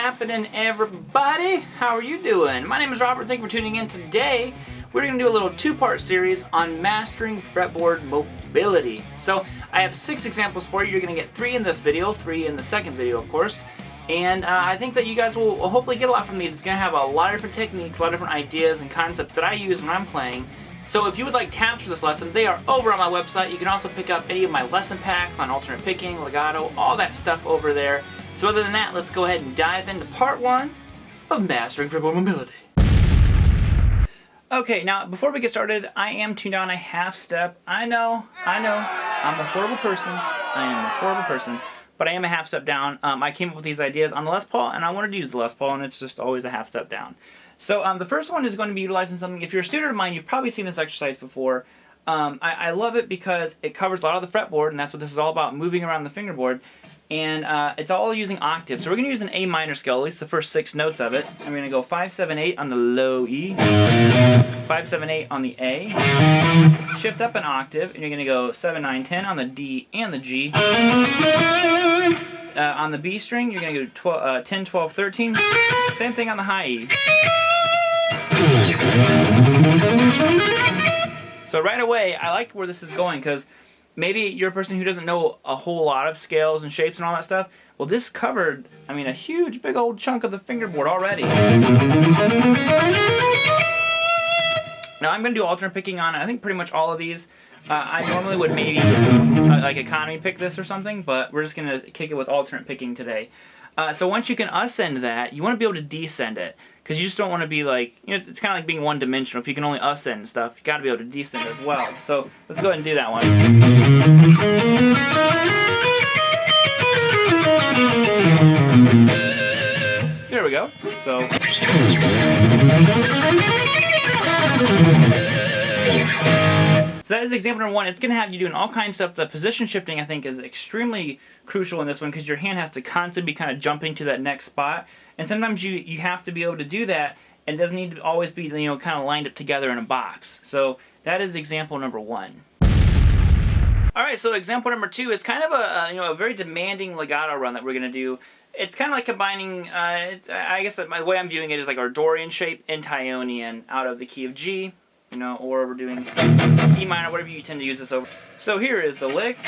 happening, everybody? How are you doing? My name is Robert. Thank you for tuning in. Today we're going to do a little two-part series on mastering fretboard mobility. So I have 6 examples for you. You're going to get 3 in this video, 3 in the second video, of course. And I think that you guys will hopefully get a lot from these. It's going to have a lot of different techniques, a lot of different ideas and concepts that I use when I'm playing. So if you would like tabs for this lesson, they are over on my website. You can also pick up any of my lesson packs on alternate picking, legato, all that stuff over there. So other than that, let's go ahead and dive into part 1 of mastering fretboard mobility. Okay, now before we get started, I am tuned on a half step. I know, I'm a horrible person. I am a horrible person, but I am a half step down. I came up with these ideas on the Les Paul, and I wanted to use the Les Paul, and it's just always a half step down. So the first one is going to be utilizing something. If you're a student of mine, you've probably seen this exercise before. I love it because it covers a lot of the fretboard, and that's what this is all about, moving around the fingerboard. And it's all using octaves. So we're going to use an A minor scale, at least the first 6 notes of it. I'm going to go 5, 7, 8 on the low E, 5, 7, 8 on the A, shift up an octave, and you're going to go 7, 9, 10 on the D and the G. On the B string, you're going to go 10, 12, 13. Same thing on the high E. So right away, I like where this is going because maybe you're a person who doesn't know a whole lot of scales and shapes and all that stuff. Well, this covered, I mean, a huge, big old chunk of the fingerboard already. Now I'm going to do alternate picking on, I think, pretty much all of these. I normally would maybe like economy pick this or something, but we're just going to kick it with alternate picking today. So once you can ascend that, you want to be able to descend it. Because you just don't want to be like, you know, it's kind of like being one-dimensional. If you can only ascend and stuff, you got to be able to descend as well. So let's go ahead and do that one. There we go. So that is example number 1. It's going to have you doing all kinds of stuff. The position shifting, I think, is extremely crucial in this one because your hand has to constantly be kind of jumping to that next spot. And sometimes you have to be able to do that, and it doesn't need to always be, you know, kind of lined up together in a box. So that is example number 1. Alright, so example number 2 is kind of a very demanding legato run that we're going to do. It's kind of like combining, I guess the way I'm viewing it is like our Dorian shape and Ionian out of the key of G. You know, or we're doing E minor, whatever you tend to use this over. So here is the lick.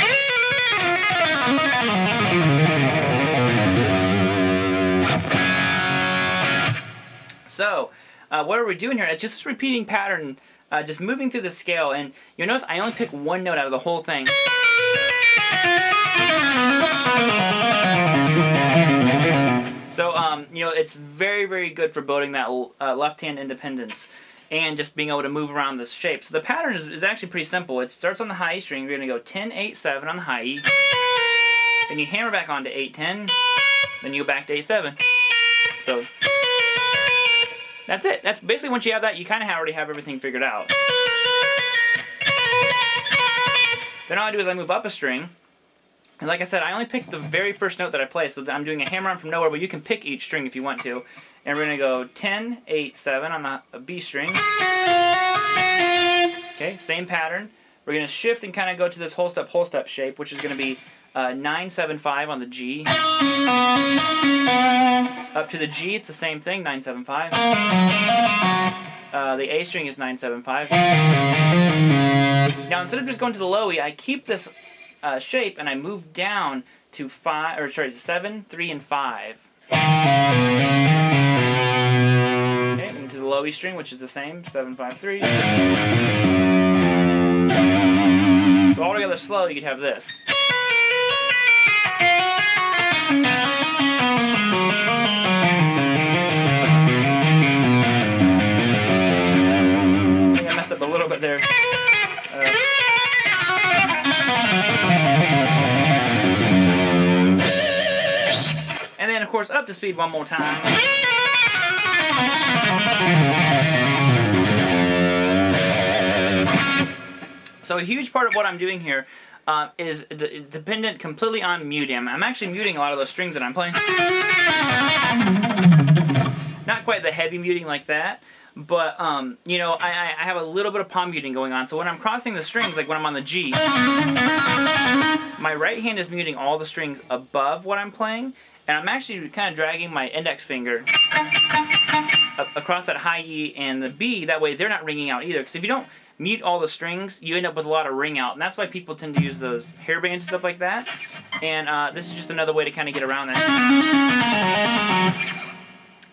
So, what are we doing here? It's just this repeating pattern, just moving through the scale, and you'll notice I only pick one note out of the whole thing. So, you know, it's very, very good for building that left hand independence and just being able to move around this shape. So the pattern is actually pretty simple. It starts on the high E string. You're going to go 10, 8, 7 on the high E. Then you hammer back onto 8, 10. Then you go back to 8, 7. So that's it. That's basically, once you have that, you kind of already have everything figured out. Then all I do is I move up a string. And like I said, I only pick the very first note that I play, so I'm doing a hammer on from nowhere, but you can pick each string if you want to. And we're going to go 10, 8, 7 on the B string. Okay, same pattern. We're going to shift and kind of go to this whole step shape, which is going to be 9, 7, 5 on the G. Up to the G, it's the same thing, 9, 7, 5. The A string is 9, 7, 5. Now, instead of just going to the low E, I keep this shape and I move down to 7, 3, and 5. Okay, into the low E string, which is the same, 7, 5, 3. So all together slow, you could have this. I think I messed up a little bit there. And then, of course, up the speed one more time. So a huge part of what I'm doing here is dependent completely on muting. I'm actually muting a lot of those strings that I'm playing. Not quite the heavy muting like that, but you know, I have a little bit of palm muting going on. So when I'm crossing the strings, like when I'm on the G, my right hand is muting all the strings above what I'm playing, And I'm actually kind of dragging my index finger across that high E and the B. That way they're not ringing out either. Because if you don't mute all the strings, you end up with a lot of ring out. And that's why people tend to use those hair bands and stuff like that. And this is just another way to kind of get around that.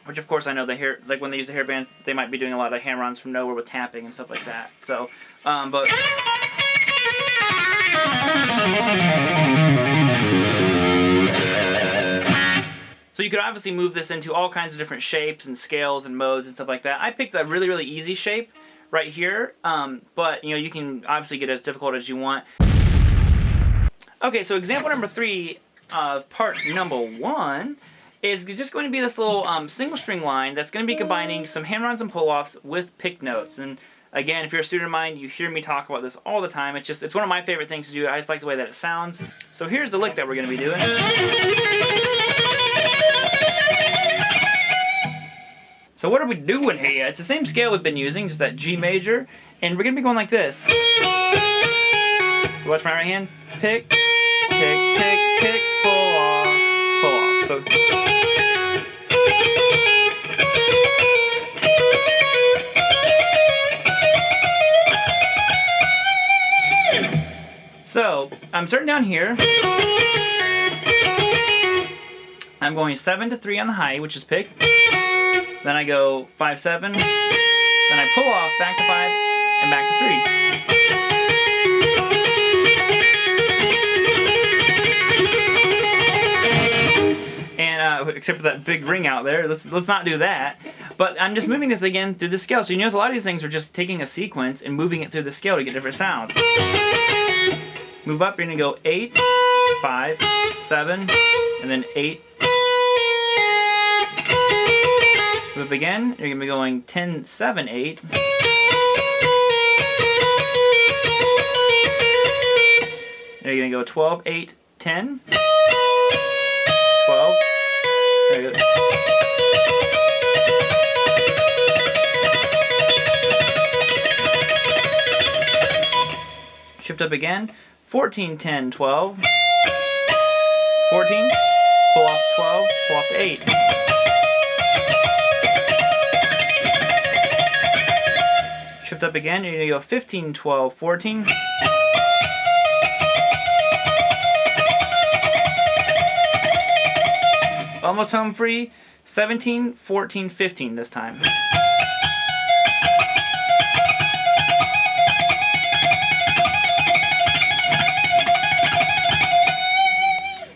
Which of course I know the hair, like when they use the hair bands, they might be doing a lot of hammer-ons from nowhere with tapping and stuff like that. So, but... So you could obviously move this into all kinds of different shapes and scales and modes and stuff like that. I picked a really, really easy shape right here, but you know, you can obviously get as difficult as you want. Okay, so example number 3 of part number 1 is just going to be this little single string line that's going to be combining some hammer-ons and pull-offs with pick notes. And again, if you're a student of mine, you hear me talk about this all the time. It's one of my favorite things to do. I just like the way that it sounds. So here's the lick that we're going to be doing. So what are we doing here? It's the same scale we've been using, just that G major, and we're going to be going like this. So watch my right hand. Pick, pick, pick, pick, pull off, pull off. So I'm starting down here. I'm going 7 to 3 on the high, which is pick. Then I go 5, 7. Then I pull off back to 5 and back to 3. And except for that big ring out there, let's not do that. But I'm just moving this again through the scale. So you notice a lot of these things are just taking a sequence and moving it through the scale to get different sounds. Move up, you're gonna go 8, 5, 7, and then 8. Move up again, you're gonna be going 10, 7, 8. You're gonna go 12, 8, 10. 12. There you go. Shift up again. 14, 10, 12. 14. Pull off to 12. Pull off to 8. Shift up again. You're going to go 15, 12, 14. Almost home free. 17, 14, 15 this time.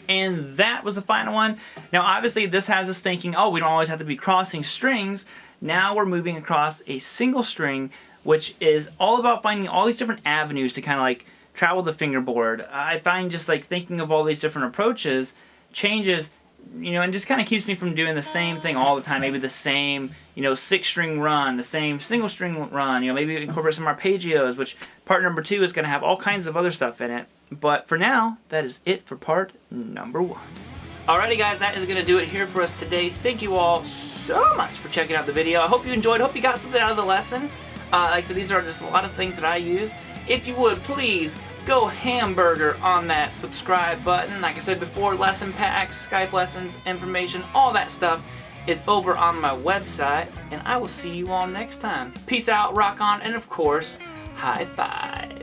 And that was the final one. Now obviously this has us thinking, oh, we don't always have to be crossing strings. Now we're moving across a single string, which is all about finding all these different avenues to kind of like travel the fingerboard. I find just like thinking of all these different approaches changes, you know, and just kind of keeps me from doing the same thing all the time. Maybe the same, you know, 6-string run, the same single string run, you know, maybe incorporate some arpeggios, which part number 2 is going to have all kinds of other stuff in it. But for now, that is it for part number 1. Alrighty guys, that is going to do it here for us today. Thank you all so much for checking out the video. I hope you enjoyed. Hope you got something out of the lesson. Like I said, these are just a lot of things that I use. If you would, please go hamburger on that subscribe button. Like I said before, lesson packs, Skype lessons, information, all that stuff is over on my website. And I will see you all next time. Peace out, rock on, and of course, high five.